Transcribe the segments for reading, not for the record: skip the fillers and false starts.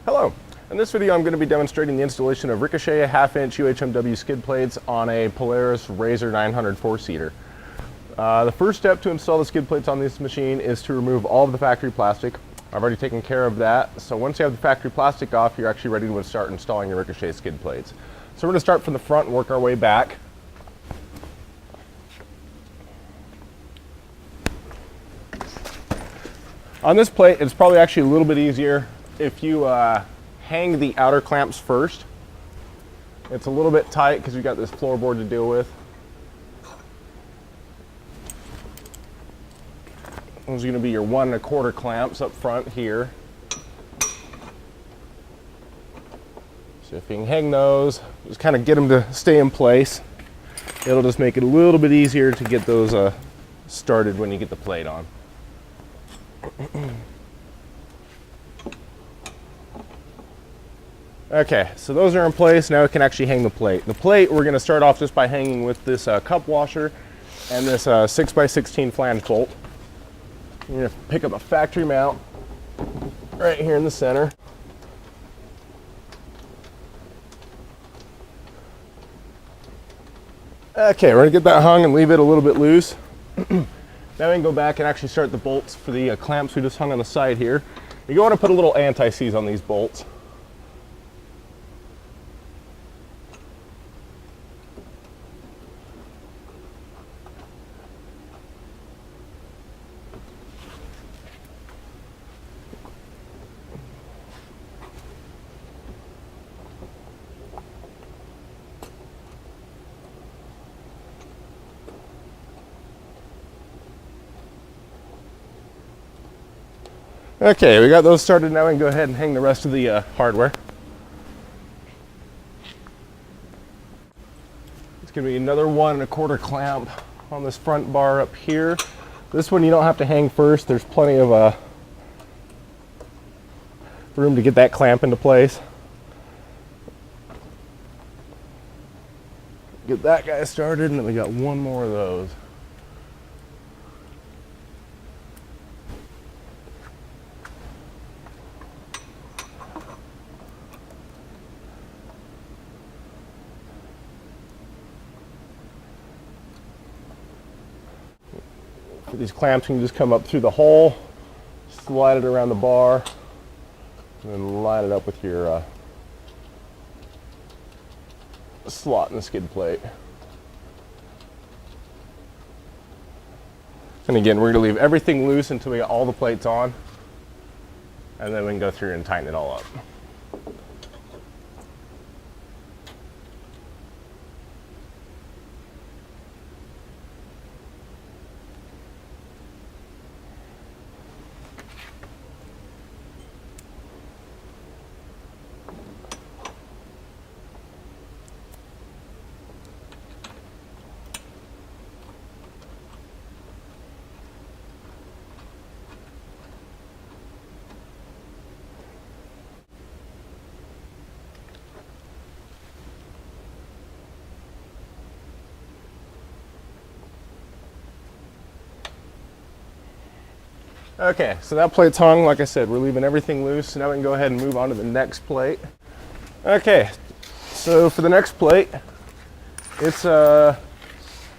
Hello. In this video I'm going to be demonstrating the installation of Ricochet half-inch UHMW skid plates on a Polaris RZR 900 four-seater. The first step to install the skid plates on this machine is to remove all of the factory plastic. I've already taken care of that, so once you have the factory plastic off, you're actually ready to start installing your Ricochet skid plates. So we're going to start from the front and work our way back. On this plate, it's probably actually a little bit easier if you hang the outer clamps first. It's a little bit tight because you've got this floorboard to deal with. Those are going to be your 1 1/4 clamps up front here. So if you can hang those, just kind of get them to stay in place. It'll just make it a little bit easier to get those started when you get the plate on. Okay, so those are in place. Now we can actually hang the plate. The plate we're going to start off just by hanging with this cup washer and this 6x16 flange bolt. You're going to pick up a factory mount right here in the center. Okay, we're going to get that hung and leave it a little bit loose. Now we can go back and actually start the bolts for the clamps we just hung on the side here. You're going to put a little anti-seize on these bolts. Okay, we got those started. Now we can go ahead and hang the rest of the hardware. It's going to be another 1 1/4 clamp on this front bar up here. This one you don't have to hang first. There's plenty of room to get that clamp into place. Get that guy started, and then we got one more of those. For these clamps, you can just come up through the hole, slide it around the bar, and then line it up with your slot in the skid plate. And again, we're going to leave everything loose until we got all the plates on, and then we can go through and tighten it all up. Okay, so that plate's hung. Like I said, we're leaving everything loose. So now we can go ahead and move on to the next plate. Okay, so for the next plate, it's going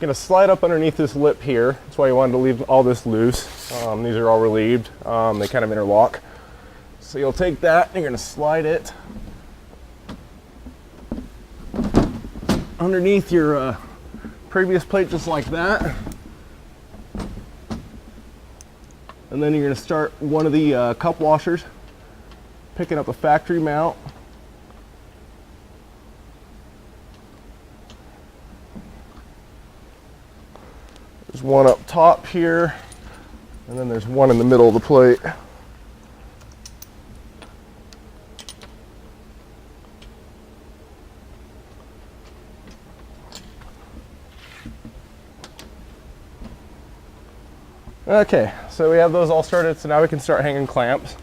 to slide up underneath this lip here. That's why you wanted to leave all this loose. These are all relieved. They kind of interlock. So you'll take that and you're going to slide it underneath your previous plate just like that. And then you're going to start one of the cup washers, picking up a factory mount. There's one up top here, and then there's one in the middle of the plate. Okay, so we have those all started, so now we can start hanging clamps.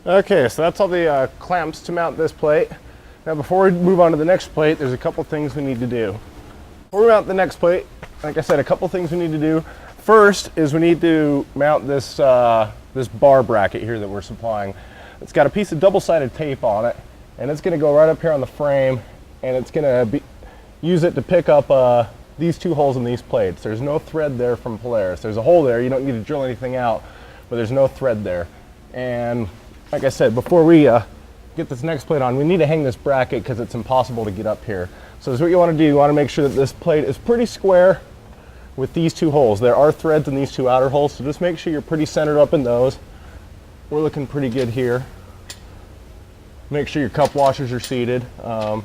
Okay, so that's all the clamps to mount this plate. Now before we move on to the next plate, there's a couple things we need to do. Before we mount the next plate, like I said, a couple things we need to do. First is we need to mount this, this bar bracket here that we're supplying. It's got a piece of double-sided tape on it, and it's gonna go right up here on the frame, and it's gonna use it to pick up these two holes in these plates. There's no thread there from Polaris. There's a hole there, you don't need to drill anything out, but there's no thread there. And like I said, before we get this next plate on, we need to hang this bracket because it's impossible to get up here. So this is what you want to do. You want to make sure that this plate is pretty square with these two holes. There are threads in these two outer holes, so just make sure you're pretty centered up in those. We're looking pretty good here. Make sure your cup washers are seated. So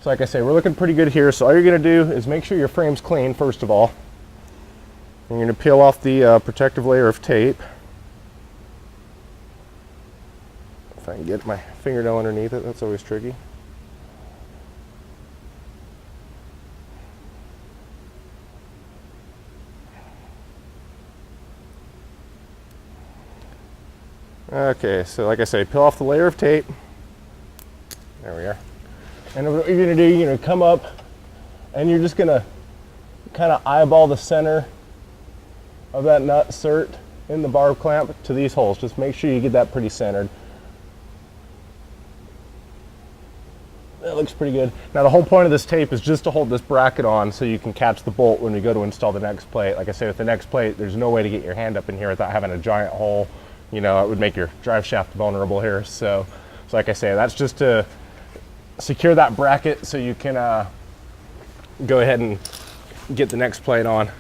like I say, we're looking pretty good here. So all you're going to do is make sure your frame's clean, first of all. You're going to peel off the protective layer of tape. If I can get my fingernail underneath it, that's always tricky. Okay, so like I say, peel off the layer of tape. There we are. And what you're gonna do, you're gonna come up and you're just gonna kind of eyeball the center of that nut cert in the barb clamp to these holes. Just make sure you get that pretty centered. That looks pretty good. Now the whole point of this tape is just to hold this bracket on so you can catch the bolt when we go to install the next plate. Like I say, with the next plate, there's no way to get your hand up in here without having a giant hole. You know, it would make your drive shaft vulnerable here. So like I say, that's just to secure that bracket so you can go ahead and get the next plate on.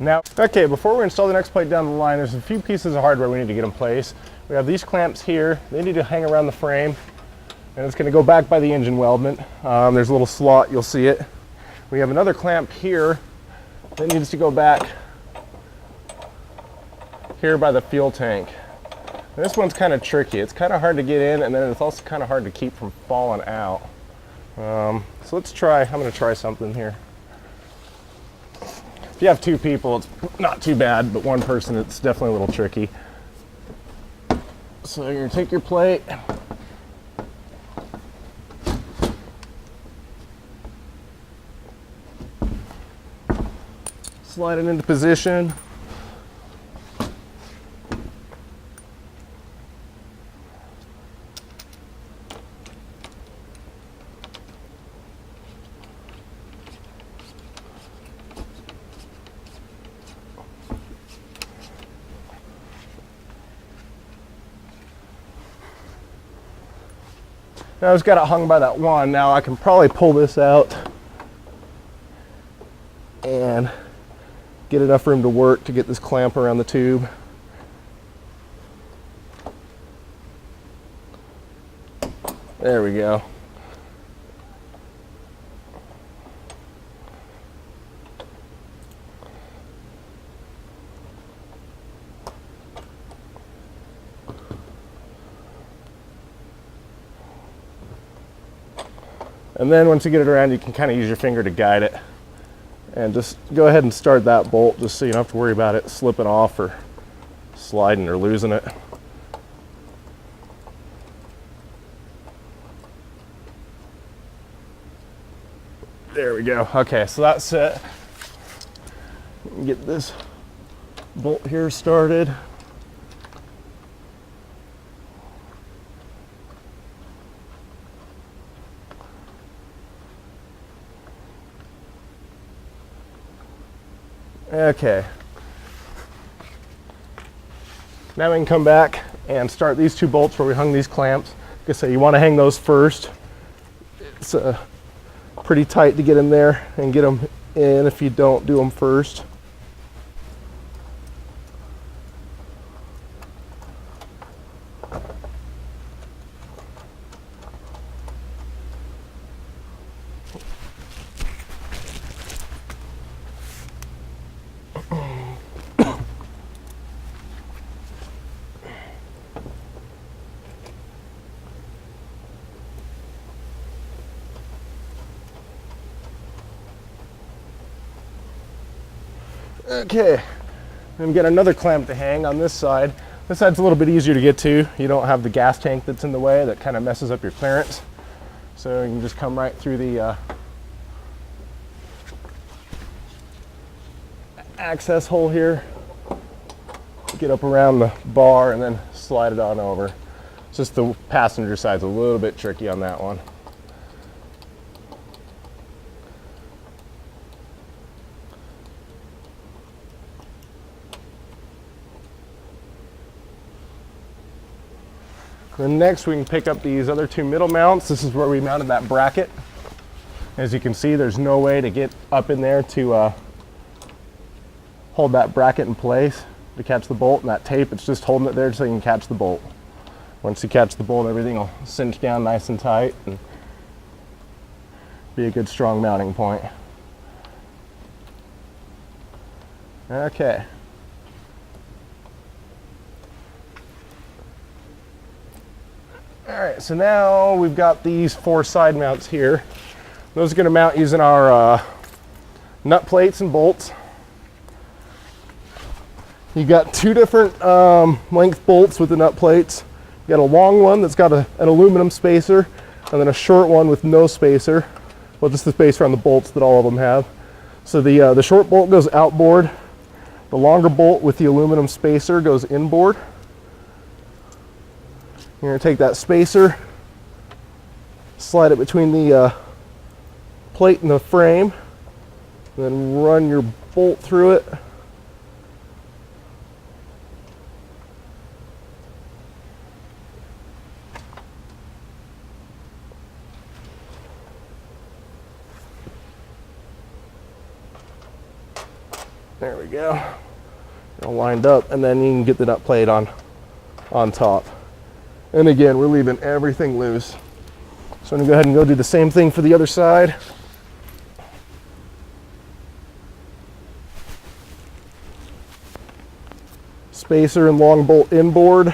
Now, okay, before we install the next plate down the line, there's a few pieces of hardware we need to get in place. We have these clamps here. They need to hang around the frame, and it's going to go back by the engine weldment. There's a little slot, you'll see it. We have another clamp here that needs to go back here by the fuel tank. And this one's kind of tricky. It's kind of hard to get in, and then it's also kind of hard to keep from falling out. So let's try, I'm going to try something here. If you have two people, it's not too bad, but one person, it's definitely a little tricky. So you're going to take your plate, slide it into position. Now I've got it hung by that one. Now I can probably pull this out and get enough room to work to get this clamp around the tube. There we go. And then once you get it around, you can kind of use your finger to guide it. And just go ahead and start that bolt just so you don't have to worry about it slipping off or sliding or losing it. There we go. Okay, so that's it. Get this bolt here started. Okay. Now we can come back and start these two bolts where we hung these clamps. Like I say, you want to hang those first. It's pretty tight to get in there and get them in if you don't do them first. Okay, and get another clamp to hang on this side. This side's a little bit easier to get to. You don't have the gas tank that's in the way that kind of messes up your clearance. So you can just come right through the access hole here, get up around the bar, and then slide it on over. It's just the passenger side's a little bit tricky on that one. Then next we can pick up these other two middle mounts. This is where we mounted that bracket. As you can see, there's no way to get up in there to hold that bracket in place to catch the bolt, and that tape, it's just holding it there so you can catch the bolt. Once you catch the bolt, everything will cinch down nice and tight and be a good strong mounting point. Okay. All right, so now we've got these 4 side mounts here. Those are going to mount using our nut plates and bolts. You got 2 different length bolts with the nut plates. You got a long one that's got an aluminum spacer, and then a short one with no spacer. Well, just the spacer on the bolts that all of them have. So the short bolt goes outboard. The longer bolt with the aluminum spacer goes inboard. You're going to take that spacer, slide it between the plate and the frame, then run your bolt through it. There we go. All lined up, and then you can get the nut plate on top. And again, we're leaving everything loose. So I'm gonna go ahead and go do the same thing for the other side. Spacer and long bolt inboard.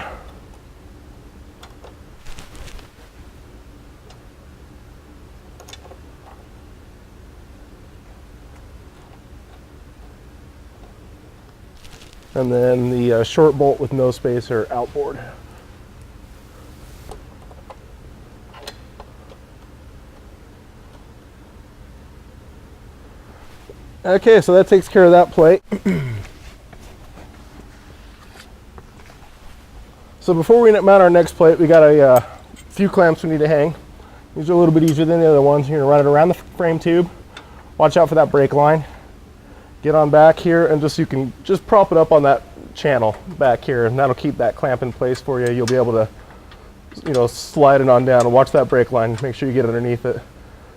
And then the short bolt with no spacer outboard. Okay, so that takes care of that plate. So before we mount our next plate, we got a few clamps we need to hang. These are a little bit easier than the other ones. You're gonna run it around the frame tube. Watch out for that brake line. Get on back here, and you can just prop it up on that channel back here, and that'll keep that clamp in place for you. You'll be able to, slide it on down, and watch that brake line. Make sure you get underneath it.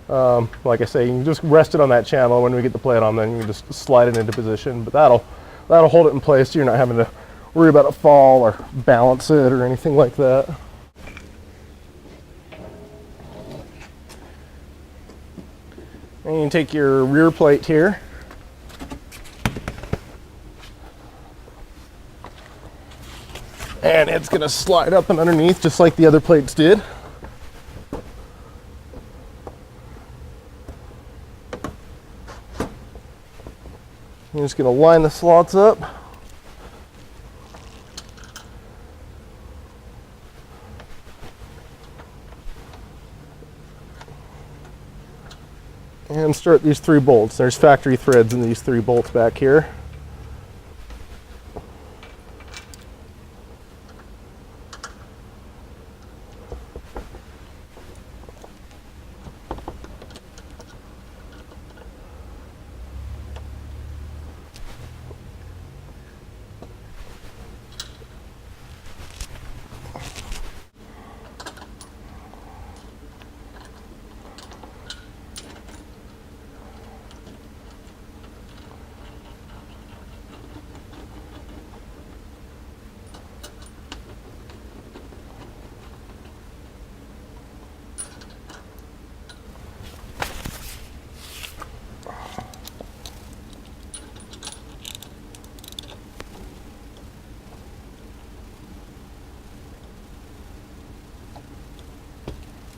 Like I say, you can just rest it on that channel. When we get the plate on, then you can just slide it into position. But that'll hold it in place, so you're not having to worry about a fall or balance it or anything like that. And you can take your rear plate here. And it's going to slide up and underneath just like the other plates did. I'm just going to line the slots up. And start these 3 bolts. There's factory threads in these 3 bolts back here.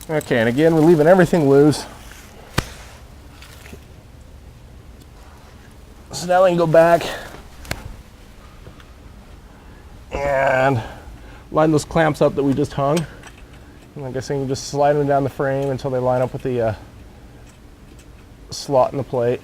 Okay, and again, we're leaving everything loose. So now we can go back and line those clamps up that we just hung. And like I said, you just slide them down the frame until they line up with the slot in the plate.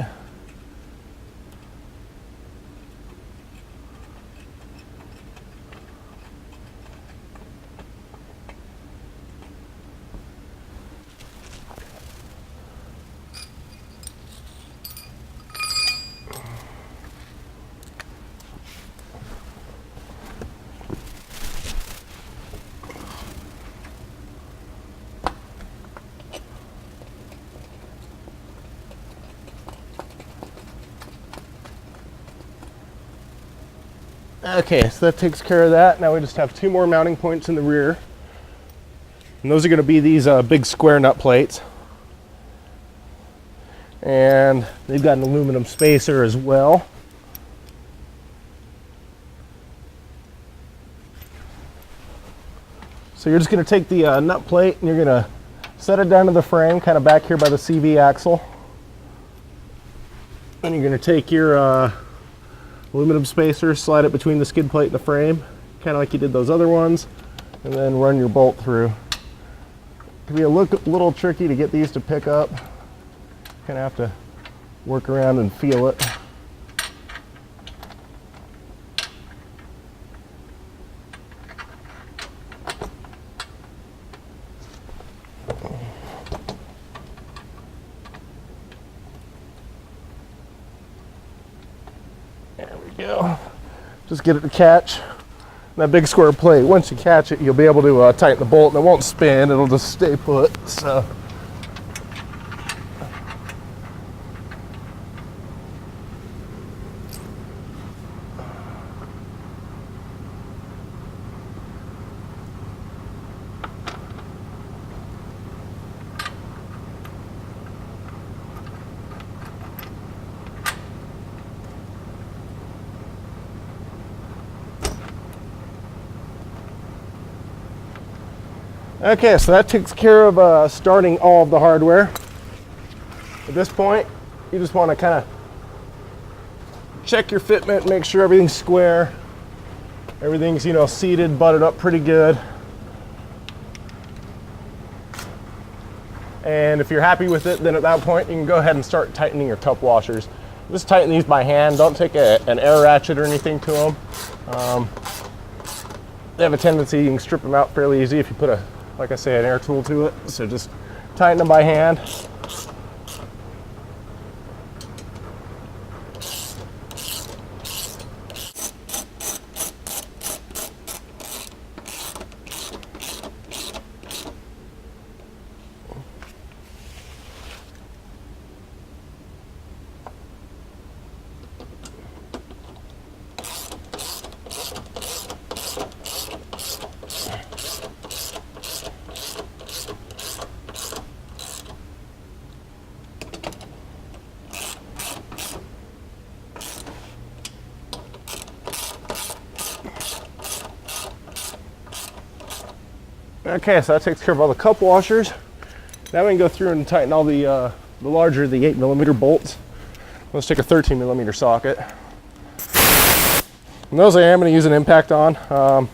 Okay, so that takes care of that. Now we just have 2 more mounting points in the rear. And those are going to be these big square nut plates. And they've got an aluminum spacer as well. So you're just going to take the nut plate and you're going to set it down to the frame, kind of back here by the CV axle. Then you're going to take your aluminum spacer, slide it between the skid plate and the frame, kind of like you did those other ones, and then run your bolt through. It can be a little tricky to get these to pick up. Kind of have to work around and feel it. There we go. Just get it to catch. That big square plate, once you catch it, you'll be able to tighten the bolt and it won't spin, it'll just stay put. So. Okay, so that takes care of starting all of the hardware. At this point, you just want to kind of check your fitment, make sure everything's square, everything's, seated, butted up pretty good. And if you're happy with it, then at that point you can go ahead and start tightening your cup washers. Just tighten these by hand. Don't take an air ratchet or anything to them. They have a tendency, you can strip them out fairly easy if you put like I say, an air tool to it. So just tighten them by hand. Okay, so that takes care of all the cup washers. Now we can go through and tighten all the larger, the 8mm bolts. Let's take a 13mm socket. And those I am going to use an impact on.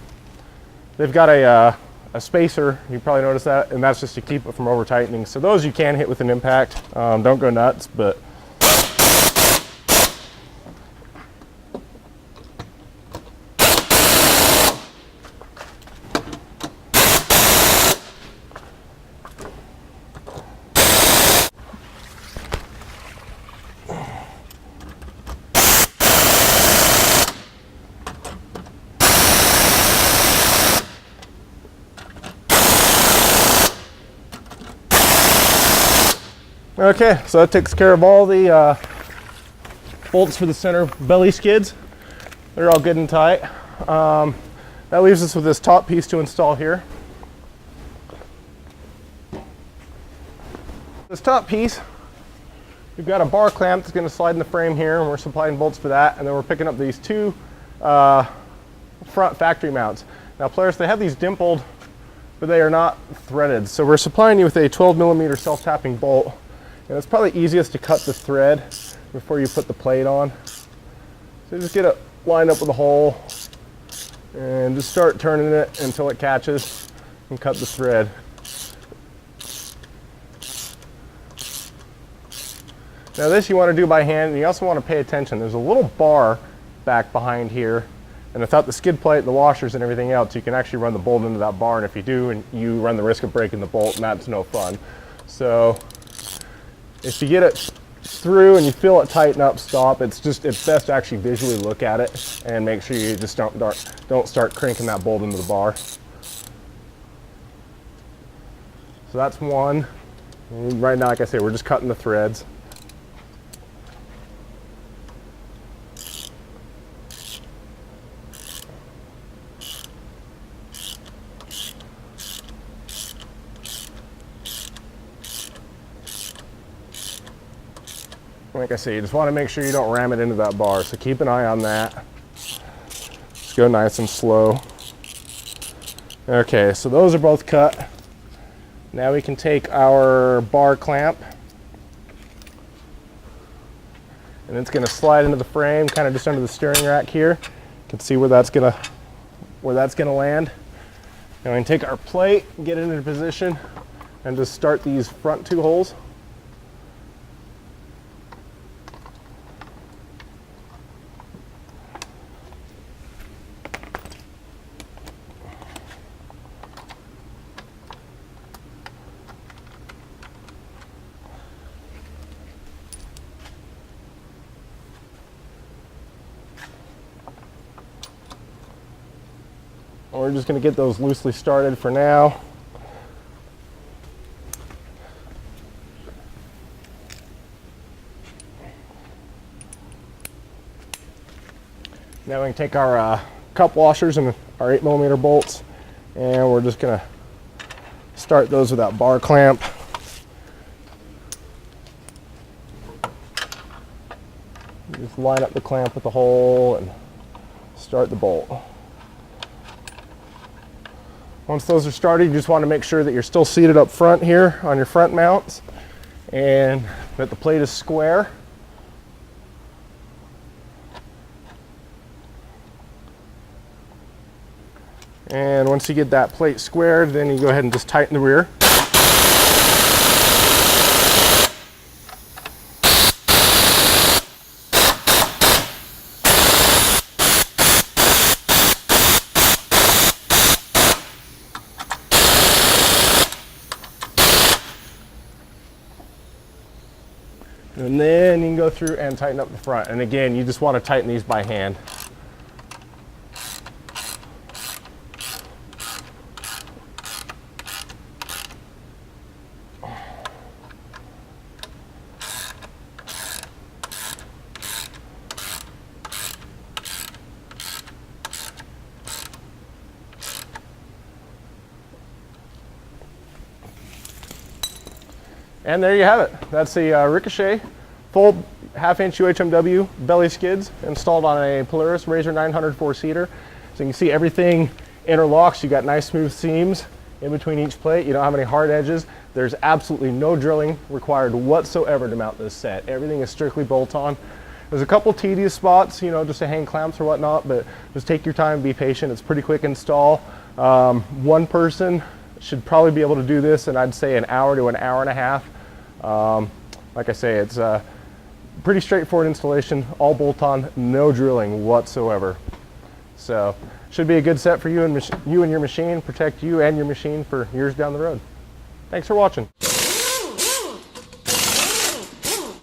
They've got a spacer, you probably noticed that, and that's just to keep it from over tightening. So those you can hit with an impact. Don't go nuts, but okay, so that takes care of all the bolts for the center belly skids. They're all good and tight. That leaves us with this top piece to install here. This top piece, we've got a bar clamp that's going to slide in the frame here, and we're supplying bolts for that. And then we're picking up these 2 front factory mounts. Now Polaris, they have these dimpled, but they are not threaded. So we're supplying you with a 12mm self-tapping bolt. And it's probably easiest to cut the thread before you put the plate on. So just get it lined up with a hole, And just start turning it until it catches and cut the thread. Now this you want to do by hand, and you also want to pay attention. There's a little bar back behind here, and without the skid plate, the washers and everything else, you can actually run the bolt into that bar, and if you do, and you run the risk of breaking the bolt, and that's no fun. So if you get it through and you feel it tighten up, stop. It's best to actually visually look at it and make sure you just don't start cranking that bolt into the bar. So that's one. And right now, like I say, we're just cutting the threads. Like I say, you just want to make sure you don't ram it into that bar, so keep an eye on that. Just go nice and slow. Okay, so those are both cut. Now we can take our bar clamp, and it's going to slide into the frame, kind of just under the steering rack here. You can see where that's going to land. And we can take our plate, get it into position, and just start these front two holes. We're just going to get those loosely started for now. Now we can take our cup washers and our 8mm bolts, and we're just going to start those with that bar clamp. Just line up the clamp with the hole and start the bolt. Once those are started, you just want to make sure that you're still seated up front here on your front mounts and that the plate is square. And once you get that plate squared, then you go ahead and just tighten the rear. And then you can go through and tighten up the front. And again, you just want to tighten these by hand. And there you have it. That's the Ricochet full 1/2-inch UHMW belly skids installed on a Polaris RZR 900 4-seater. So you can see everything interlocks. You got nice smooth seams in between each plate. You don't have any hard edges. There's absolutely no drilling required whatsoever to mount this set. Everything is strictly bolt-on. There's a couple tedious spots, you know, just to hang clamps or whatnot, but just take your time, be patient. It's a pretty quick install. One person should probably be able to do this in, I'd say, an hour to an hour and a half. Like I say, it's a pretty straightforward installation, all bolt-on, no drilling whatsoever. So should be a good set for you and your machine, protect you and your machine for years down the road. Thanks for watching.